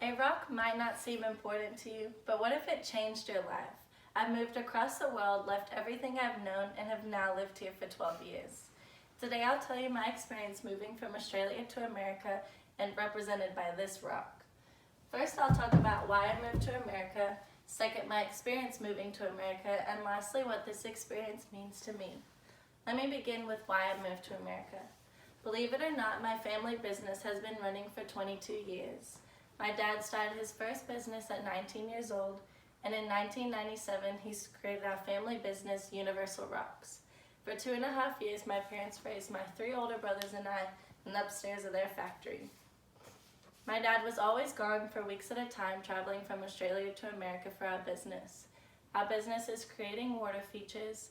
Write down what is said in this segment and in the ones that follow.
A rock might not seem important to you, but what if it changed your life? I've moved across the world, left everything I've known, and have now lived here for 12 years. Today I'll tell you my experience moving from Australia to America and represented by this rock. First I'll talk about why I moved to America, second my experience moving to America, and lastly what this experience means to me. Let me begin with why I moved to America. Believe it or not, my family business has been running for 22 years. My dad started his first business at 19 years old, and in 1997 he created our family business, Universal Rocks. For 2.5 years, my parents raised my 3 older brothers and I in the upstairs of their factory. My dad was always gone for weeks at a time, traveling from Australia to America for our business. Our business is creating water features,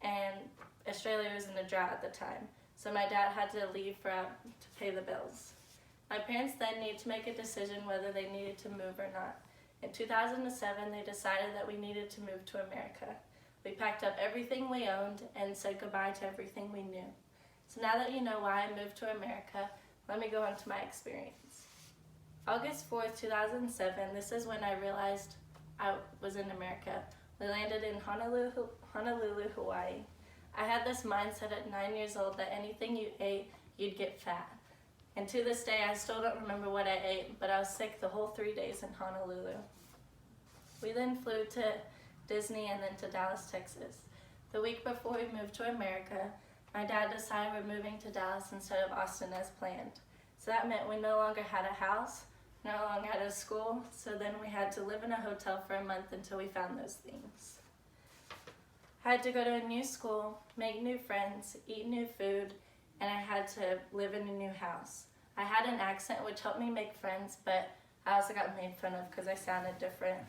and Australia was in a drought at the time, so my dad had to leave to pay the bills. My parents then needed to make a decision whether they needed to move or not. In 2007, they decided that we needed to move to America. We packed up everything we owned and said goodbye to everything we knew. So now that you know why I moved to America, let me go on to my experience. August 4th, 2007, this is when I realized I was in America. We landed in Honolulu, Hawaii. I had this mindset at 9 years old that anything you ate, you'd get fat. And to this day, I still don't remember what I ate, but I was sick the whole 3 days in Honolulu. We then flew to Disney and then to Dallas, Texas. The week before we moved to America, my dad decided we're moving to Dallas instead of Austin as planned. So that meant we no longer had a house, no longer had a school, so then we had to live in a hotel for a month until we found those things. I had to go to a new school, make new friends, eat new food, and I had to live in a new house. I had an accent which helped me make friends, but I also got made fun of because I sounded different.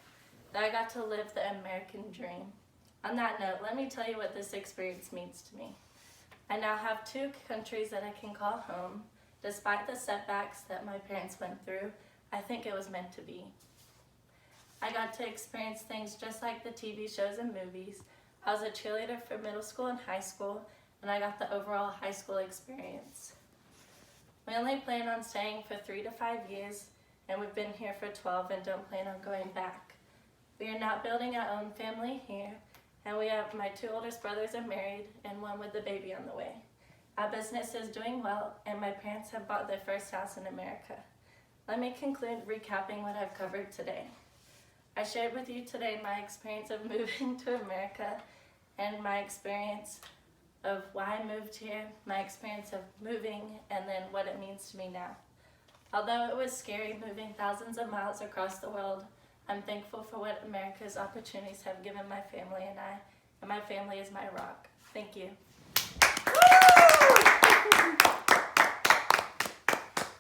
Then I got to live the American dream. On that note, let me tell you what this experience means to me. I now have 2 countries that I can call home. Despite the setbacks that my parents went through, I think it was meant to be. I got to experience things just like the TV shows and movies. I was a cheerleader for middle school and high school, and I got the overall high school experience. We only plan on staying for 3 to 5 years, and we've been here for 12 and don't plan on going back. We are not building our own family here, and we have my 2 oldest brothers are married and 1 with the baby on the way. Our business is doing well, and my parents have bought their first house in America. Let me conclude recapping what I've covered today. I shared with you today my experience of moving to America and my experience of why I moved here, my experience of moving, and then what it means to me now. Although it was scary moving thousands of miles across the world, I'm thankful for what America's opportunities have given my family and I, and my family is my rock. Thank you.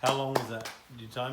How long was that? Did you time?